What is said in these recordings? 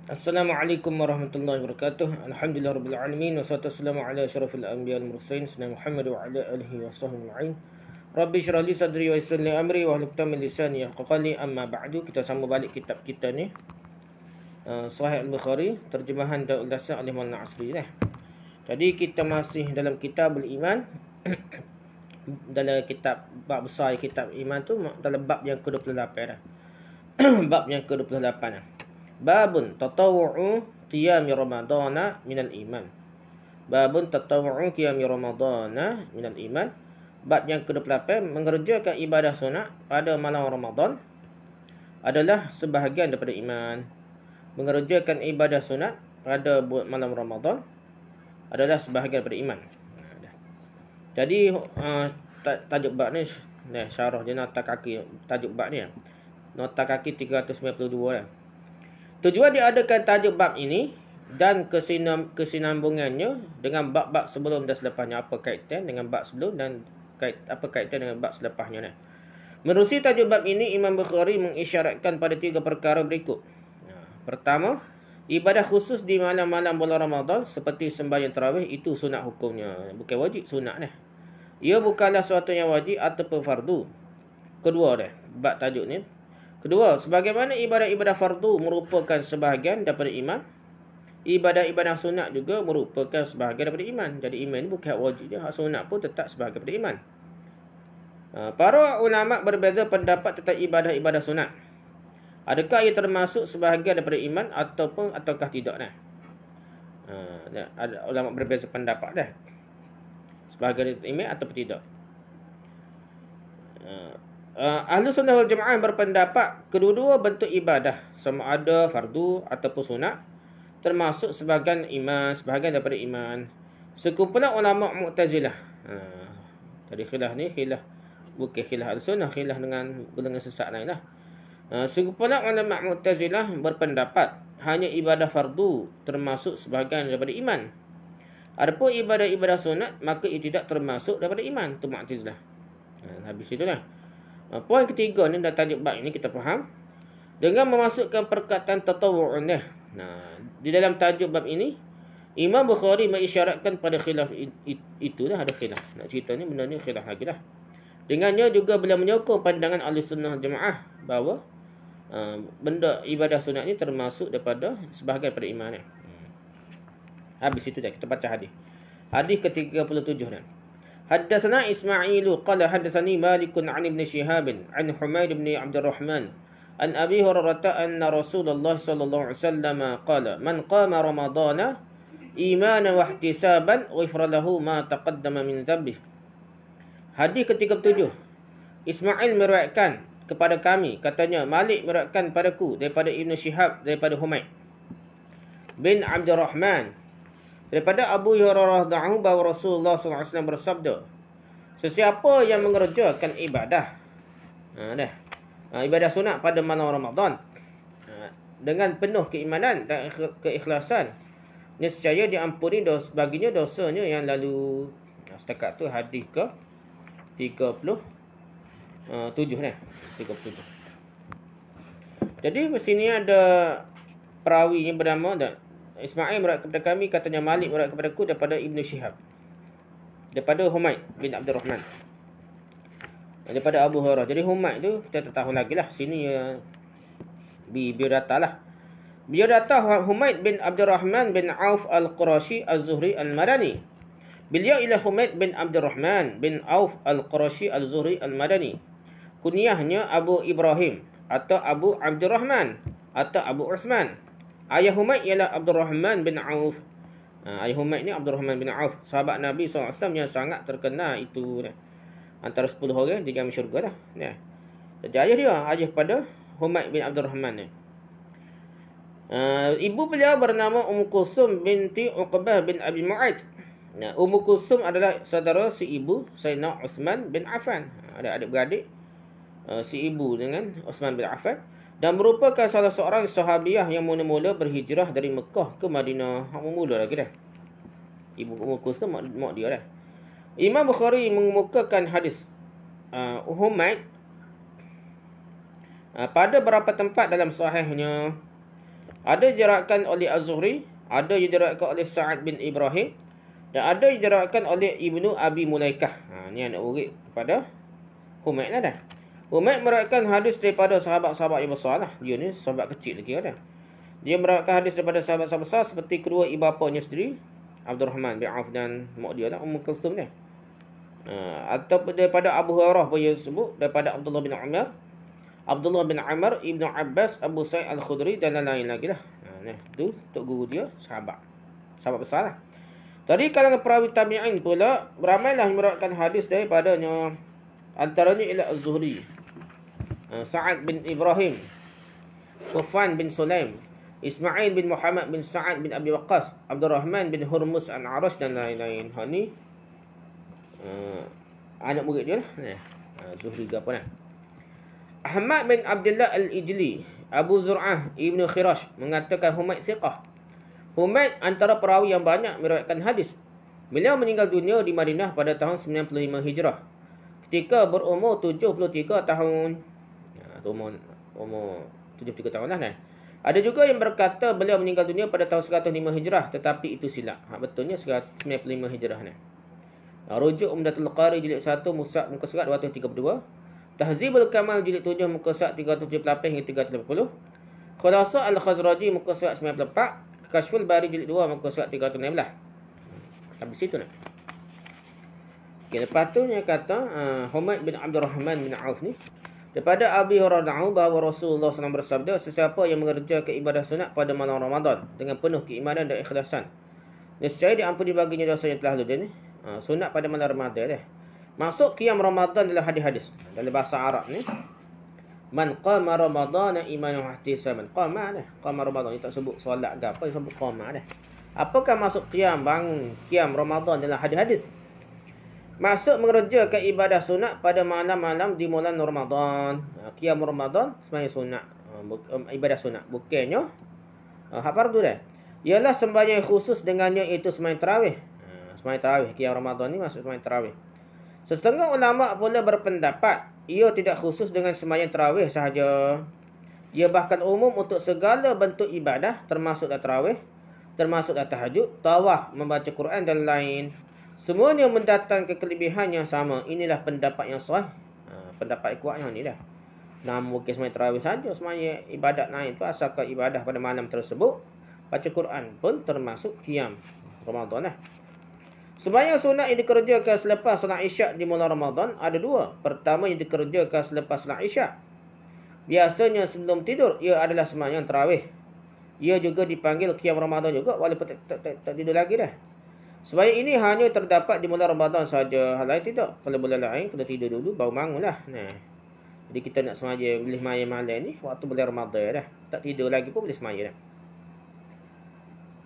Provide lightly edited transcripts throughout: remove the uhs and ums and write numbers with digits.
Assalamualaikum warahmatullahi wabarakatuh. Alhamdulillah rabbil alamin wassalatu wassalamu ala asyrafil anbiya'i wal mursalin sayyidina Muhammad wa ala alihi wa sahbihi ajma'in. Rabbi shrah li sadri wa yassir li amri wa hlul 'uqdatam min lisani yafqahu qawli. Amma ba'du, kita sambung balik kitab kita ni, Sahih Al-Bukhari, terjemahan dan ulasan oleh Maulana Asri lah. Jadi kita masih dalam Kitabul Iman. Dalam kitab bab besar kitab iman tu, dalam bab yang ke-28 dah. Bab yang ke-28 dah. Babun tatawu'u qiyami ramadana minal iman. Babun tatawu'u qiyami ramadana minal iman. Bab yang ke-28, mengerjakan ibadah sunat pada malam Ramadan adalah sebahagian daripada iman. Mengerjakan ibadah sunat pada malam Ramadan adalah sebahagian daripada iman. Jadi tajuk bab ni, syarah dia nota kaki tajuk bab ni. Nota kaki 392 dah. Tujuan diadakan tajuk bab ini dan kesinambungannya dengan bab-bab sebelum dan selepasnya. Apa kaitan dengan bab sebelum dan apa kaitan dengan bab selepasnya ni? Menerusi tajuk bab ini, Imam Bukhari mengisyaratkan pada 3 perkara berikut. Pertama, ibadah khusus di malam-malam bulan Ramadan seperti sembahyang tarawih itu sunat hukumnya, bukan wajib, sunat dah. Ia bukanlah suatu yang wajib ataupun fardu. Kedua dah, bab tajuk ni. Kedua, sebagaimana ibadah-ibadah fardu merupakan sebahagian daripada iman, ibadah-ibadah sunat juga merupakan sebahagian daripada iman. Jadi iman ni bukan hak wajib je, hak sunat pun tetap sebahagian daripada iman. Para ulama berbeza pendapat tentang ibadah-ibadah sunat. Adakah ia termasuk sebahagian daripada iman ataukah tidak dah? Ada ulama berbeza pendapat dah. Sebahagian daripada iman ataupun tidak. Ahlu sunnah wal jamaah berpendapat kedua-dua bentuk ibadah, sama ada fardu ataupun sunat, termasuk sebahagian iman, sebahagian daripada iman. Sekumpulan ulama Mu'tazilah. Jadi khilaf ni khilaf bukan khilaf ahlu sunnah, khilaf dengan golongan sesat lain lah. Sekumpulan ulama Mu'tazilah berpendapat hanya ibadah fardu termasuk sebahagian daripada iman. Adapun ibadah-ibadah sunat maka ia tidak termasuk daripada iman. Tu Mu'tazilah. Habis itulah. Poin ketiga ni, dan tajuk bab ini kita faham dengan memasukkan perkataan tatawu'un dah. Di dalam tajuk bab ini, Imam Bukhari mengisyaratkan pada khilaf itu dah, ada khilaf. Nak cerita ni benda ni khilaf lagi dah. Dengannya juga beliau menyokong pandangan ahli sunnah jemaah bahawa benda ibadah sunat ni termasuk daripada sebahagian daripada iman ni. Habis itu dah, kita baca hadis. Hadis ke-37 dah. Haddatsana Ismailu qala haddatsani Malikun an Ibn Shihab an Humaid bin Abdurrahman an Abi Hurairah anna Rasulullah sallallahu alaihi wasallam qala man qama ramadana imanan wa ihtisaban ghufira lahu ma taqaddama min dhanbihi. Hadis ke-37. Ismail meriwayatkan kepada kami, katanya Malik meriwayatkan padaku daripada Ibn Shihab daripada Humaid bin Abdurrahman daripada Abu Hurairah radhiyallahu bahawa Rasulullah SAW bersabda, sesiapa yang mengerjakan ibadah ibadah sunat pada malam Ramadan dengan penuh keimanan dan keikhlasan, nescaya diampuni baginya dosanya yang lalu. Setakat tu hadis ke 37 dah. 37. Jadi di sini ada perawinya bernama Ismail meriwayatkan kepada kami, katanya Malik meriwayatkan kepadaku daripada Ibn Shihab daripada Humaid bin Abdurrahman daripada Abu Hurairah. Jadi Humaid tu kita tahu lagi lah, sini biodata lah. Biodata Humaid bin Abdurrahman bin Auf al-Qurashi al-Zuhri al-Madani. Beliau ialah Humaid bin Abdurrahman bin Auf al-Qurashi al-Zuhri al-Madani. Kunyahnya Abu Ibrahim atau Abu Abdurrahman atau Abu Uthman. Ayah Humaid ialah Abdurrahman bin Auf. Ayah Humaid ni Abdurrahman bin Auf, sahabat Nabi SAW yang sangat terkenal itu. Antara 10 orang dijamin syurga dah. Jadi ayah pada Humaid bin Abdurrahman ni. Ibu beliau bernama Kulthum binti Uqbah bin Abi Mu'aid. Kulthum adalah saudara si ibu Sayyidina Uthman bin Affan. Ada adik-beradik si ibu dengan Uthman bin Affan, dan merupakan salah seorang sahabiah yang mula-mula berhijrah dari Mekah ke Madinah. Mula lagi dah. Ibu Kulthum mak dia dah. Imam Bukhari mengemukakan hadis Humaid pada beberapa tempat dalam sahihnya. Ada diriwayatkan oleh Az-Zuhri, ada yang diriwayatkan oleh Sa'ad bin Ibrahim, dan ada yang diriwayatkan oleh Ibnu Abi Mulaikah. Ni anak murid kepada Humaid lah dah. Humaid meriwayatkan hadis daripada sahabat-sahabat yang besar lah. Dia ni sahabat kecil lagi kan. Dia meriwayatkan hadis daripada sahabat-sahabat besar seperti kedua ibu bapanya sendiri, Abdurrahman bin Auf dan mak dia lah, Ummu Kulthum ni. Atau daripada Abu Hurairah pun dia sebut, daripada Abdullah bin Umar, Abdullah bin Amr, Ibnu Abbas, Abu Sa'id Al-Khudri dan lain-lain lagi lah. Tu untuk guru dia sahabat besar lah. Tadi kalangan perawi tabi'in pula ramailah meriwayatkan hadis daripadanya, antaranya ialah Az-Zuhri, Sa'ad bin Ibrahim, Sufyan bin Sulaim, Ismail bin Muhammad bin Sa'ad bin Abi Waqqas, Abdurrahman bin Hurmus An-Arash dan lain-lain. Ni anak murid dia lah. Zuhri ke apa ni? Ahmad bin Abdullah Al-Ijli, Abu Zur'ah Ibnu Khirash mengatakan Humaid siqah. Humaid antara perawi yang banyak meriwayatkan hadis. Beliau meninggal dunia di Madinah pada tahun 95 Hijrah ketika berumur 73 tahun. Umur 73 tahun lah. Ada juga yang berkata beliau meninggal dunia pada tahun 105 Hijrah, tetapi itu silap. Betulnya 95 Hijrah ni. Rujuk Umdatul Qari jilid 1 muka surat 232. Tahzibul Kamal jilid 7 muka surat 378 hingga 380. Khulasa Al-Khazraji muka surat 94. Kashful Bari jilid 2 muka surat 316. Habis situ nak. Okay, lepas tu dia kata Humaid bin Abdurrahman bin Auf ni daripada Abi Hurairah bahawa Rasulullah SAW bersabda, sesiapa yang mengerjakan ibadah sunat pada malam Ramadan dengan penuh keimanan dan ikhlasan, nescaya diampuni baginya dosa yang telah lalu. Ni sunat pada malam Ramadan dah. Maksud qiyam Ramadan dalam hadis-hadis dalam bahasa Arab ni, man qama Ramadan imanan wa ihtisaban. Qama dah. Qama Ramadan ni tak sebut solat ke apa, sebut qama dah. Apakah maksud qiyam Ramadan dalam hadis-hadis? Maksud mengerjakan ibadah sunat pada malam-malam di bulan Ramadan. Qiyam Ramadan sebenarnya sunat, ibadah sunat. Bukannya hak fardu dah. Ialah sembahyang khusus dengannya, itu sembahyang tarawih. Sembahyang tarawih qiyam Ramadan ni maksud sembahyang tarawih. Setengah ulama pula berpendapat ia tidak khusus dengan sembahyang tarawih sahaja. Ia bahkan umum untuk segala bentuk ibadah, termasuklah tarawih, termasuklah tahajud, tawaf, membaca Quran dan lain. Semuanya mendatangkan kelebihan yang sama. Inilah pendapat yang sahih. Pendapat kuat yang ni dah. Namun bukan sembahyang tarawih saja, sembahyang ibadat lain tu asalkan ibadah pada malam tersebut. Baca Quran pun termasuk qiyam Ramadan lah. Sembahyang sunat yang dikerjakan selepas solat Isyak di bulan Ramadan ada dua. Pertama yang dikerjakan selepas solat Isyak, biasanya sebelum tidur, ia adalah sembahyang tarawih. Ia juga dipanggil qiyam Ramadan juga walaupun tak tidur lagi dah. Sembahyang ini hanya terdapat di bulan Ramadan saja. Hal lain tidak. Kalau bulan lain kena tidur dulu baru bangunlah. Jadi kita nak sembahyang boleh malam ni waktu bulan Ramadan dah. Tak tidur lagi pun boleh sembahyang dah.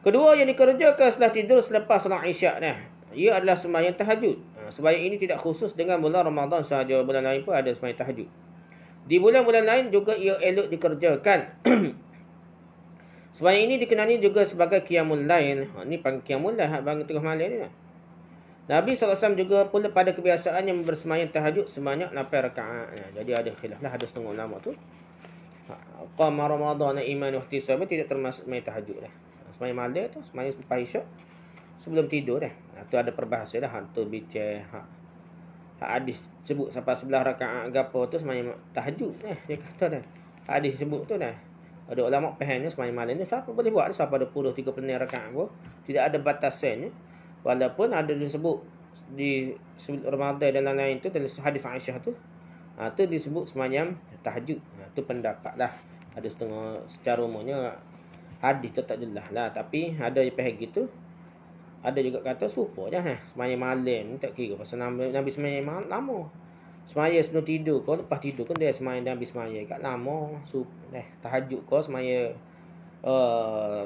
Kedua yang dikerjakan setelah tidur selepas solat Isyak dah, ia adalah sembahyang tahajud. Sembahyang ini tidak khusus dengan bulan Ramadan sahaja. Bulan lain pun ada sembahyang tahajud. Di bulan-bulan lain juga ia elok dikerjakan. Sembahyang ini dikenali juga sebagai qiyamul lail. Ini panggil qiyamul lail, bangun tengah malam ni. Nabi SAW juga pula pada kebiasaannya bersembahyang tahajud sebanyak 8 rakaat. Jadi ada khilaf lah, ada setengah ulama tu. Qama Ramadan iman wa ihtisaban tidak termasuk sembahyang tahajud lah. Sembahyang malam tu, sembahyang lepas Isyak sebelum tidur dah. Tu ada perbahasan dah. Tu bicara hadis sebut sampai 11 rakaat gapo tu sembahyang tahajud. Dia kata dah. Hadis sebut tu dah. Ada ulama fahamnya sembahyang malam ni siapa boleh buat, siapa ada 10 30 rakaat pun tidak ada batasannya. Walaupun ada disebut di Ramadan dan lain-lain tu dalam hadis Aisyah tu. Tu disebut sembahyang tahajud. Tu pendapat lah. Ada setengah secara umumnya hadis tu tak jelas lah, tapi ada yang faham gitu. Ada juga kata serupa je sembahyang malam ni tak kira pasal Nabi sembahyang malam lama. Sembahyang sebelum tidur kau, lepas tidur kan dia sembahyang Nabi sembahyang kat lama. Tahajud kau sembahyang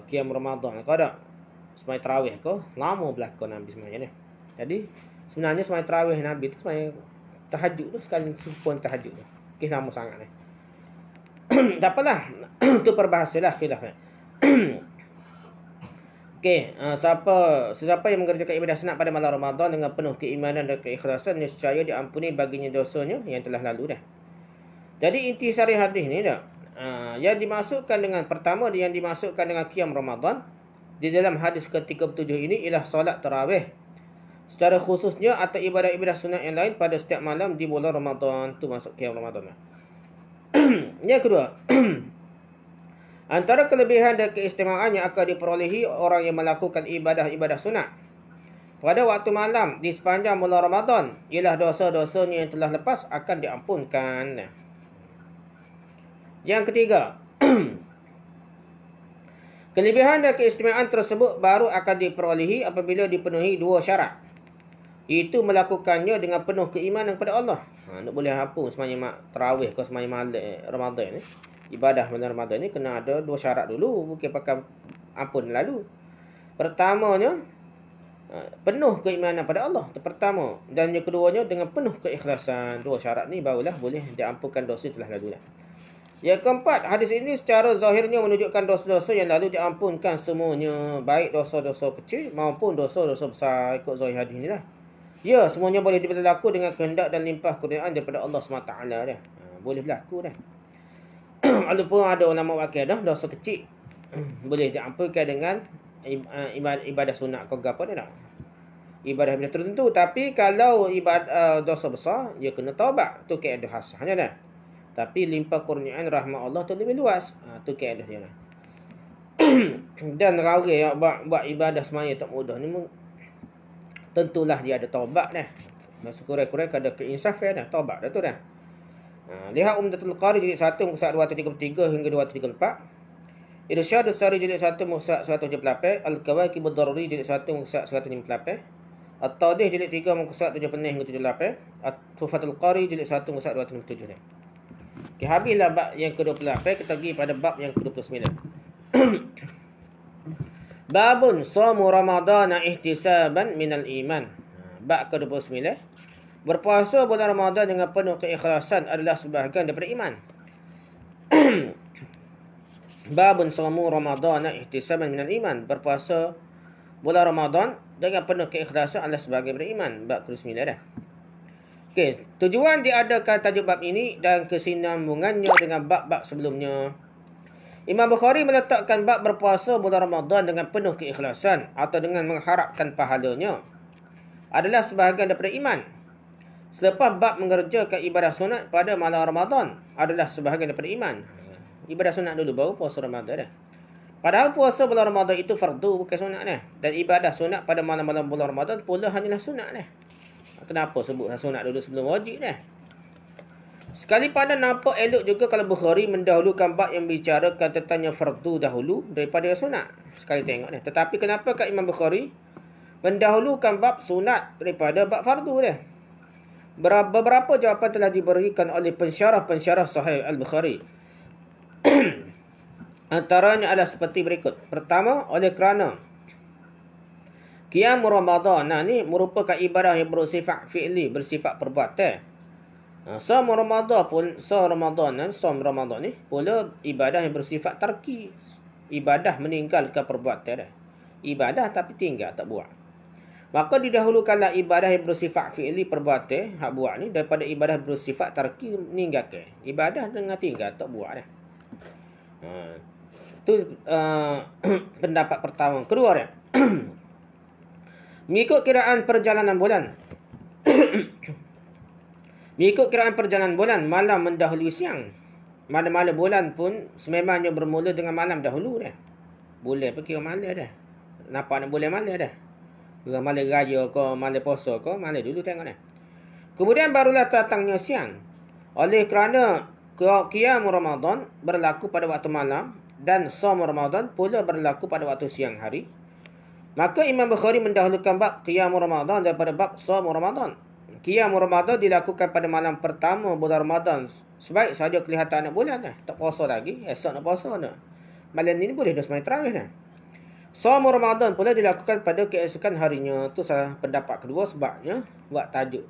qiyam Ramadan kau ada sembahyang tarawih kau lama belakang Nabi sembahyang ni. Jadi sebenarnya sembahyang tarawih Nabi tu sembahyang tahajud tu sekali serupa tahajud tu. Okey, lama sangat ni. Tak apalah. Tu perbahasalah khilaf ni. Okey, sesiapa yang mengerjakan ibadah sunat pada malam Ramadan dengan penuh keimanan dan keikhlasan, nescaya diampuni baginya dosanya yang telah lalu dah. Jadi intisari hadis ni dah. Yang dimasukkan dengan pertama, yang dimasukkan dengan qiyam Ramadan di dalam hadis ke-37 ini ialah solat tarawih secara khususnya atau ibadah-ibadah sunat yang lain pada setiap malam di bulan Ramadan. Tu masuk qiyam Ramadan. Yang kedua, antara kelebihan dan keistimewaan yang akan diperolehi orang yang melakukan ibadah-ibadah sunat pada waktu malam di sepanjang bulan Ramadan ialah dosa-dosanya yang telah lepas akan diampunkan. Yang ketiga, kelebihan dan keistimewaan tersebut baru akan diperolehi apabila dipenuhi dua syarat. Itu melakukannya dengan penuh keimanan kepada Allah. Nak boleh apa sembahyang tarawih ke sembahyang malam Ramadan ni. Ibadah malam Ramadan ni kena ada dua syarat dulu, bukan pakai ampun lalu. Pertamanya, penuh keimanan pada Allah. Itu pertama. Dan yang keduanya dengan penuh keikhlasan. Dua syarat ni barulah boleh diampunkan dosa telah lalu. Yang keempat, hadis ini secara zahirnya menunjukkan dosa-dosa yang lalu diampunkan semuanya. Baik dosa-dosa kecil maupun dosa-dosa besar. Ikut zahir hadis ni lah. Ya, semuanya boleh berlaku dengan kehendak dan limpah kurniaan daripada Allah SWT dah. Boleh berlaku dah. Walaupun ada ulama wakil dah, dosa kecil boleh diampunkan dengan ibadah sunat kau apa dah tak? Ibadah tertentu. Tapi kalau ibadah dosa besar, dia kena taubat. Tu kaedah khasahnya dah. Tapi limpah kurniaan rahmat Allah tu lebih luas. Tu kaedah dia dah. Dan orang yang buat ibadah semaya tak mudah ni, tentulah dia ada taubat dah. Sekurang-kurang ada keinsafan dah, taubat dah tu dah. Lihat Umdatul Qari jilid 1 muka 233 hingga 238. Irsyad As-Sari jilid 1 muka 178, Al-Kawakib Ad-Daruri jilid 1 muka 158, At-Tadih jilid 3 muka 76 hingga 78, At-Tufatul Qari jilid 1 muka 277 ni. Okey, habislah bab yang ke-28, kita pergi pada bab yang ke-29. Babun shamu Ramadana ihtisaban minal iman. Bab ke-29. Berpuasa bulan Ramadan dengan penuh keikhlasan adalah sebahagian daripada iman. Babun shamu Ramadana ihtisaban minal iman. Berpuasa bulan Ramadan dengan penuh keikhlasan adalah sebahagian daripada iman. Bab ke-29 dah. Okey, tujuan diadakan tajuk bab ini dan kesinambungannya dengan bab-bab sebelumnya. Imam Bukhari meletakkan bab berpuasa bulan Ramadan dengan penuh keikhlasan atau dengan mengharapkan pahalanya adalah sebahagian daripada iman. Selepas bab mengerjakan ibadah sunat pada malam Ramadan adalah sebahagian daripada iman. Ibadah sunat dulu baru puasa Ramadan dah. Padahal puasa bulan Ramadan itu fardu bukan sunat dah. Dan ibadah sunat pada malam-malam bulan Ramadan pula hanyalah sunat dah. Kenapa sebut sunat dulu sebelum wajib dah? Sekali pandang nampak elok juga kalau Bukhari mendahulukan bab yang membicarakan tentang yang fardu dahulu daripada yang sunat. Sekali tengok ni. Tetapi kenapa kat Imam Bukhari mendahulukan bab sunat daripada bab fardu dia? Beberapa jawapan telah diberikan oleh pensyarah-pensyarah Sahih Al-Bukhari. Antaranya adalah seperti berikut. Pertama, oleh kerana qiyam Ramadan ni merupakan ibadah yang bersifat fi'li, bersifat perbuatan. Som Ramadan ni pula ibadah yang bersifat tarki. Ibadah meninggalkan perbuatan dah. Ibadah tapi tinggal tak buat. Maka didahulukanlah ibadah yang bersifat fi'li perbuatan hak buat ni daripada ibadah bersifat tarki meninggalkan. Ibadah dengan tinggal tak buat dah. Tu pendapat pertama. Kedua dia. Mengikut kiraan perjalanan bulan. Mengikut kiraan perjalanan bulan, malam mendahului siang. Mana-mana bulan pun sememangnya bermula dengan malam dahulu dah. Bulan pun kira malam dah. Nampak nak bulan malam dah. Malam raya ke, malam puasa ke, malam dulu tengok dah. Kemudian barulah datangnya siang. Oleh kerana qiyam Ramadan berlaku pada waktu malam dan shaum Ramadan pula berlaku pada waktu siang hari, maka Imam Bukhari mendahulukan bab qiyam Ramadan daripada bab shaum Ramadan. Qiyam Ramadan dilakukan pada malam pertama bulan Ramadan. Sebaik saja kelihatan anak bulan dah. Tak puasa lagi, esok nak puasa dah. Malam ni boleh dah sembahyang tarawih dah. Shaum Ramadan pula dilakukan pada keesokan harinya. Tu salah pendapat kedua sebabnya buat tajuk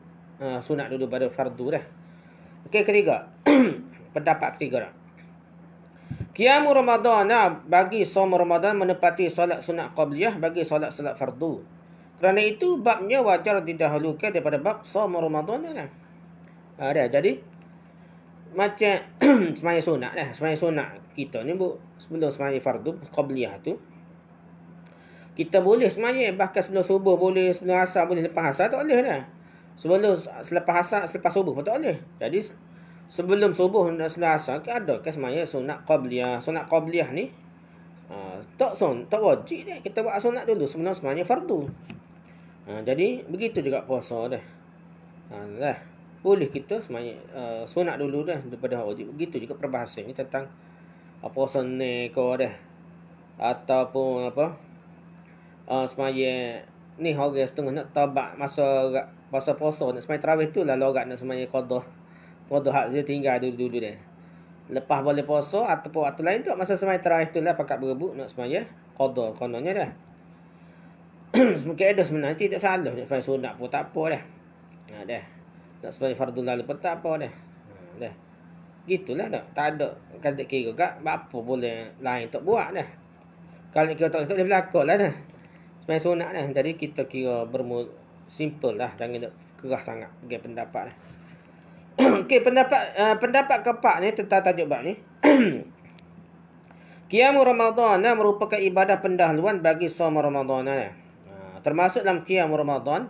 sunat dulu pada fardu dah. Okey, ketiga. Pendapat ketiga dah. Qiyam Ramadan bagi shaum Ramadan menepati solat sunat qabliyah bagi solat-solat fardu. Kerana itu babnya wajar didahulukan daripada bab shaum Ramadan dah. Jadi macam sembahyang sunat dah. Sembahyang sunat kita ni sebelum sembahyang fardu qabliyah tu, kita boleh sembahyang, bahkan sebelum subuh boleh, sebelum asar boleh, lepas asar tak boleh dah. Selepas asar, selepas subuh pun tak boleh. Jadi sebelum subuh dan sebelum asar ada kan sembahyang sunat qabliyah. Sunat qabliyah ni tak wajib dah. Kita buat sunat dulu sebelum sembahyang fardu. Jadi begitu juga puasa dah. Dah. Boleh kita sembahyang sunat dulu dah daripada wajib. Begitu juga perbahasan ni tentang puasa ni kau dah. Ataupun sembahyang ni orang setengah nak tabat masa puasa nak sembahyang tarawih tu lah lorat nak sembahyang qada. Qada hak dia tinggal dulu dah. Lepas boleh puasa ataupun waktu lain tu masa sembahyang tarawih tu lah pakat berebut nak sembahyang qada kononnya dah. Mungkin ada sebenarnya tidak salah nak sembahyang sunat pun tak apa dah. Dah. Nak sembahyang fardu lalu pun tak apa dah. Dah. Gitulah dah. Tak ada kan tak kira gak apa boleh lain tak buat dah. Kalau kita tak boleh berlaku lah dah. Sembahyang sunat dah. Jadi kita kira simple lah. Jangan nak kerah sangat. Okay, pendapat lah. Okey, pendapat keempat ni tentang tajuk bab ni. Qiyam Ramadan merupakan ibadah pendahuluan bagi saum Ramadan. Termasuk dalam Qiyam Ramadan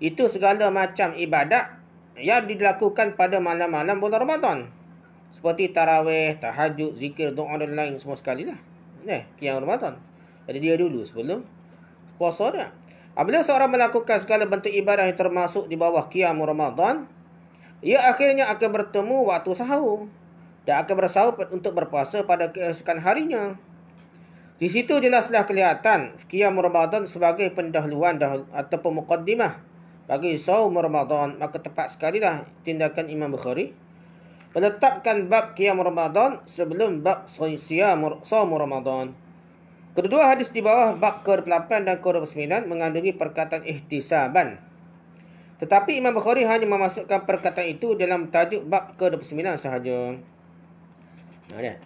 itu segala macam ibadat yang dilakukan pada malam-malam bulan Ramadan. Seperti tarawih, tahajud, zikir, doa dan lain semua sekali lah. Qiyam Ramadan. Jadi dia dulu sebelum puasa dah. Apabila seorang melakukan segala bentuk ibadah yang termasuk di bawah Qiyam Ramadan, ia akhirnya akan bertemu waktu sahur dan akan bersahur untuk berpuasa pada keesokan harinya. Di situ jelaslah kelihatan Qiyam Ramadan sebagai pendahuluan ataupun muqaddimah bagi saum Ramadan. Maka tepat sekali lah tindakan Imam Bukhari menetapkan bab Qiyam Ramadan sebelum bab saum Ramadan. Kedua hadis di bawah bab ke-8 dan ke-9 mengandungi perkataan ihtisaban. Tetapi Imam Bukhari hanya memasukkan perkataan itu dalam tajuk bab ke-29 sahaja. Ada.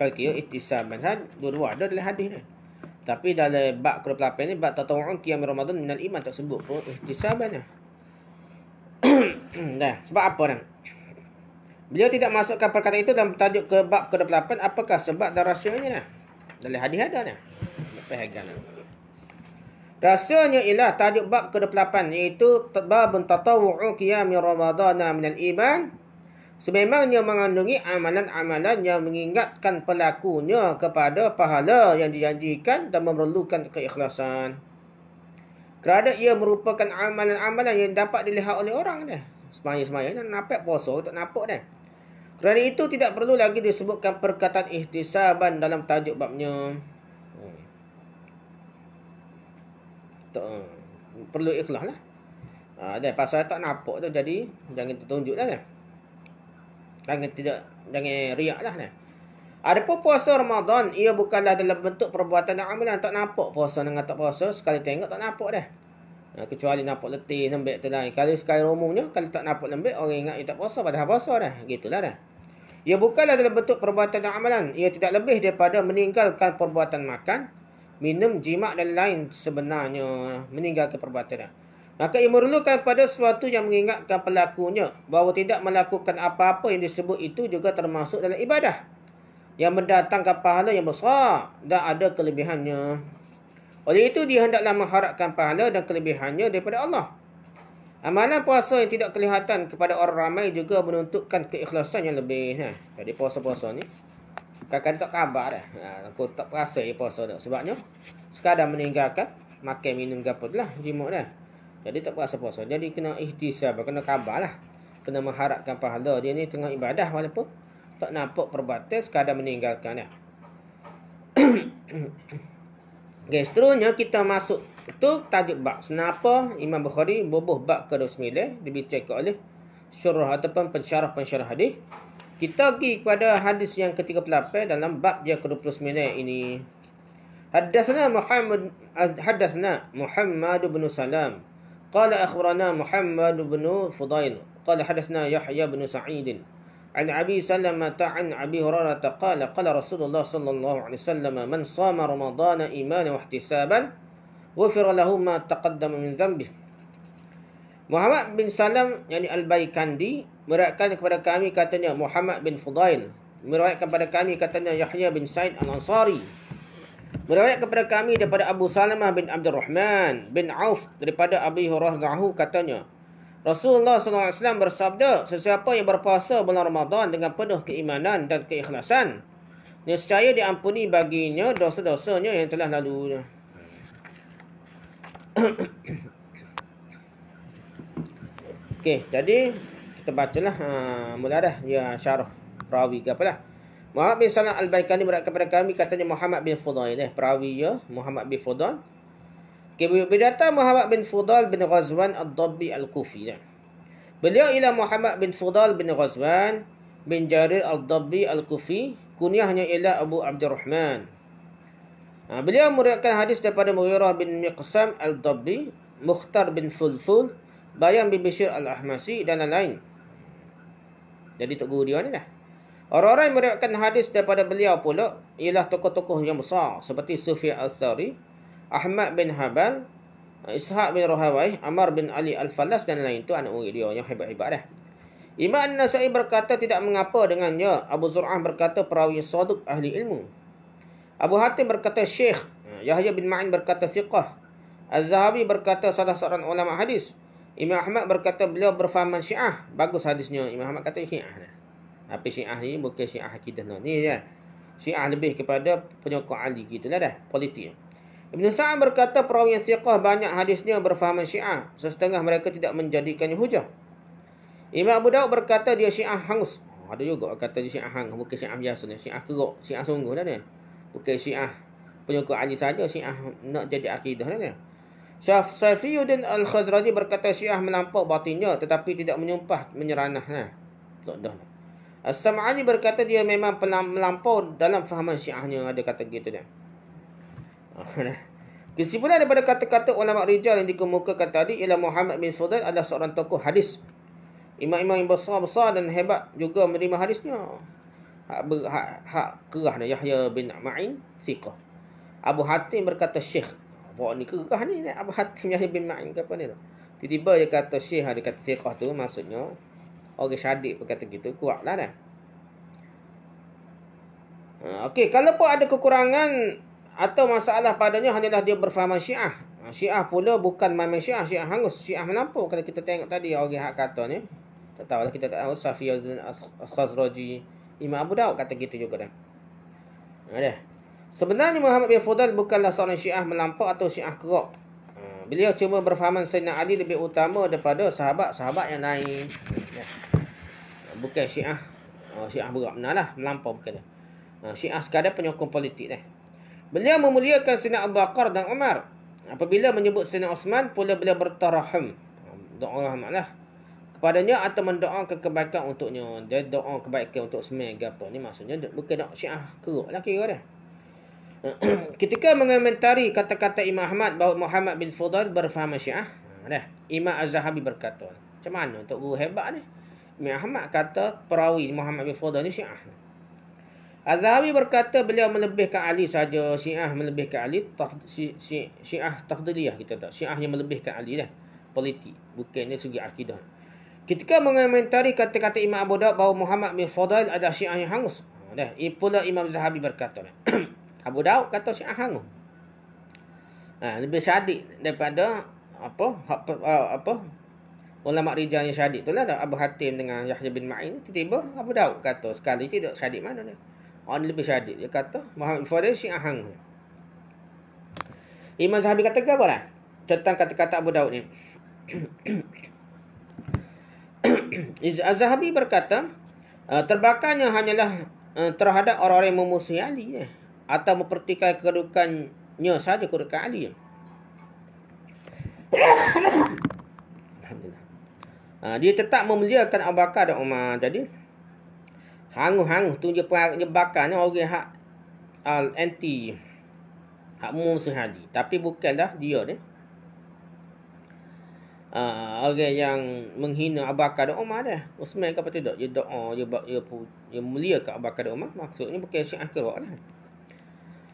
Kalau kira ihtisaban sahaja, dua-dua ada dalam hadis ni. Tapi dalam bab ke-8 ni, bab tatawu'un qiyam Ramadan minal iman, tak sebut pun ihtisaban. Dah, sebab apa dah? Beliau tidak masukkan perkataan itu dalam tajuk ke bab ke-8. Apakah sebab dan rahsianya dah? Dalam hadis ada dah. Pegang dah. Rahsianya ialah tajuk bab ke-8 iaitu babun tatawu'u qiyam Ramadan minal iman. Sememangnya mengandungi amalan-amalan yang mengingatkan pelakunya kepada pahala yang dijanjikan dan memerlukan keikhlasan. Kerana ia merupakan amalan-amalan yang dapat dilihat oleh orang dah. Semaya-semaya nak nampak puasa tak nampak dah. Kerana itu tidak perlu lagi disebutkan perkataan ihtisaban dalam tajuk babnya. Perlu ikhlas lah. Dan pasal tak nampak tu jadi jangan tertunjuk lah kan. Jangan riak lah kan. Adapun puasa Ramadan, ia bukanlah dalam bentuk perbuatan dan amalan. Tak nampak puasa dengan tak puasa, sekali tengok tak nampak dah. Kecuali nampak letih, lembek tu lah. Kalau sekali umumnya, kalau tak nampak lembek, orang ingat ia tak puasa, padahal puasa dah. Gitulah dah. Ia bukanlah dalam bentuk perbuatan dan amalan. Ia tidak lebih daripada meninggalkan perbuatan makan, minum, jima' dan lain sebenarnya. Meninggalkan perbuatan dah. Maka ia memerlukan pada sesuatu yang mengingatkan pelakunya bahawa tidak melakukan apa-apa yang disebut itu juga termasuk dalam ibadah yang mendatangkan pahala yang besar dan ada kelebihannya. Oleh itu dia hendaklah mengharapkan pahala dan kelebihannya daripada Allah. Amalan puasa yang tidak kelihatan kepada orang ramai juga menuntutkan keikhlasan yang lebih. Jadi puasa-puasa ni kadang-kadang tak khabar dah. Aku tak perasa puasa dah. Sebabnya sekadar meninggalkan makan minum gapo lah jimat dah. Jadi tak perasa puasa. Jadi kena ihtisab, kena khabar lah. Kena mengharapkan pahala. Dia ni tengah ibadah walaupun tak nampak perbuatan, sekadar meninggalkan dah. Okay, seterusnya kita masuk itu tajuk bab. Kenapa Imam Bukhari bubuh bab ke-29 dibicarakan oleh syurah ataupun pensyarah-pensyarah hadis. Kita pergi kepada hadis yang ke-38 dalam bab yang ke-29 ini. Haddatsana Muhammad bin Salam qala akhbarana Muhammad bin Fudail qala hadatsana Yahya bin Sa'id an Abi Salamah an Abi Hurairah qala qala Rasulullah sallallahu alaihi wasallam man shama Ramadana imanan wa ihtisaban ghufira lahu ma taqaddama min dhanbi. Muhammad bin Salam yani Al-Baikandi meriwayatkan kepada kami katanya Muhammad bin Fudail, meriwayatkan kepada kami katanya Yahya bin Sa'id Al-Ansari, meriwayatkan kepada kami daripada Abu Salamah bin Abdurrahman bin Auf daripada Abi Hurairah katanya Rasulullah SAW bersabda, sesiapa yang berpuasa bulan Ramadan dengan penuh keimanan dan keikhlasan, nescaya diampuni baginya dosa-dosanya yang telah lalu. Okey, jadi kita bacalah mula dah ya syarah perawi ke apalah. Muhammad bin Salam Al-Baikani beriwayat kepada kami katanya Muhammad bin Fudail, perawi ya Muhammad bin Fudail. Berkata Muhammad bin Fudail bin Ghazwan Ad-Dabbi Al-Kufi. Beliau ialah Muhammad bin Fudail bin Ghazwan bin Jarir Ad-Dabbi Al-Kufi, kunyahnya ialah Abu Abdurrahman. Beliau meriwayatkan hadis daripada Mughirah bin Miqsam Al-Dabbi, Mukhtar bin Fulful, Bayan bin Bishr Al-Ahmasi dan lain-lain. Jadi tok guru dia ni dah. Orang-orang yang meriwayatkan hadis daripada beliau pula ialah tokoh-tokoh yang besar seperti Sufyan Al-Thawri, Ahmad bin Habal, Ishaq bin Rahawai, Amr bin Ali Al-Fallas dan lain. Itu anak murid dia yang hebat-hebat dah. Imam An-Nasa'i berkata tidak mengapa dengannya. Abu Zur'ah berkata perawi saduq ahli ilmu. Abu Hatim berkata syekh. Yahya bin Ma'in berkata siqah. Az-Zahabi berkata salah seorang ulama hadis. Imam Ahmad berkata beliau berfahaman Syiah. Bagus hadisnya. Imam Ahmad kata Syiah dah. Tapi Syiah ni bukan Syiah akidah ni ya. Syiah lebih kepada penyokong Ali gitulah dah, politik. Ibn Sa'ad berkata perawi yang thiqah banyak hadisnya berfahaman Syiah, sesetengah mereka tidak menjadikannya hujah. Imam Abu Daud berkata dia Syiah hangus. Ada juga kata dia Syiah hangus, bukan Syiah biasa ni, Syiah keruk, Syiah sungguh dah ni. Bukan Syiah penyokong Ali saja, Syiah nak jadi akidah dah ni. Syafiuddin Al-Khazraji berkata Syiah melampau batinnya tetapi tidak menyumpah menyeranah nah. Dah. As-Sam'ani berkata dia memang melampau dalam fahaman Syiahnya, ada kata gitu dah. Kesimpulan daripada kata-kata ulama rijal yang dikemukakan tadi ialah Muhammad bin Fudail adalah seorang tokoh hadis. Imam-imam yang besar-besar dan hebat juga menerima hadisnya. Hak kerah ni Yahya bin Ma'in thiqah. Abu Hatim berkata syekh. Bawa ni kerah ni Abu Hatim Yahya bin Ma'in ke apa ni tu. Tiba-tiba dia kata syekh, dia kata thiqah tu maksudnya orang syadik berkata gitu kuatlah dah. Okey, kalau pun ada kekurangan atau masalah padanya hanyalah dia berfahaman Syiah. Syiah pula bukan main Syiah, Syiah hangus, Syiah melampau. Kalau kita tengok tadi orang hak kata ni, tak tahulah kita tak tahu Syafiuddin Al-Khazraji, Imam Abu Daud kata gitu juga dah. Ada. Sebenarnya Muhammad bin Fudail bukanlah seorang Syiah melampau atau Syiah kerok. Beliau cuma berfahaman Sayyidina Ali lebih utama daripada sahabat-sahabat yang lain. Bukan Syiah. Syiah berat benarlah, melampau bukan dah. Syiah sekadar penyokong politik dah. Beliau memuliakan Sayyidina Abu Bakar dan Umar. Apabila menyebut Sayyidina Osman, pula beliau bertarahum. Doa rahmatlah kepadanya atau mendoakan kebaikan untuknya. Dia doa kebaikan untuk Osman ke apa. Ni maksudnya bukan doa Syiah keruk lah kira dah. Ketika mengomentari kata-kata Imam Ahmad bahawa Muhammad bin Fudail berfaham Syiah, dah Imam Az-Zahabi berkata, macam mana untuk guru hebat ni? Imam Ahmad kata perawi Muhammad bin Fudail ni Syiah. Az-Zahabi berkata beliau melebihkan Ali saja, Syiah melebihkan Ali, Syiah tafdiliyah kita tahu. Syiah yang melebihkan Ali dah, politik, bukannya segi akidah. Ketika mengomentari kata-kata Imam Abu Daud bahawa Muhammad bin Fudail adalah Syiah yang hangus, dah pula Imam Zahabi berkata, Abu Daud kata Syiah hangus. Lebih syadik daripada apa ulama rijal yang syadik itulah Abu Hatim dengan Yahya bin Ma'in. Tiba-tiba Abu Daud kata sekali tidak syadik mana dia. Orang lebih syadik. Dia kata Muhammad bin Fudail Syiah hang. Imam Zahabi kata apa lah tentang kata-kata Abu Daud ni? Az-Zahabi berkata terbakarnya hanyalah terhadap orang-orang yang memusuhi Ali atau mempertikaikan kedudukannya saja, kedudukan Ali. Alhamdulillah. Dia tetap memuliakan Abu Bakar dan Umar. Jadi hangus-hangus tu je bakar ni orang hak anti hak musuh Ali. Tapi bukanlah dia ni orang yang menghina Abu Bakar dan Umar dah. Utsman ke apa tidak? Dia doa, dia muliakan Abu Bakar dan Umar. Maksudnya bukan Syiah kerok lah.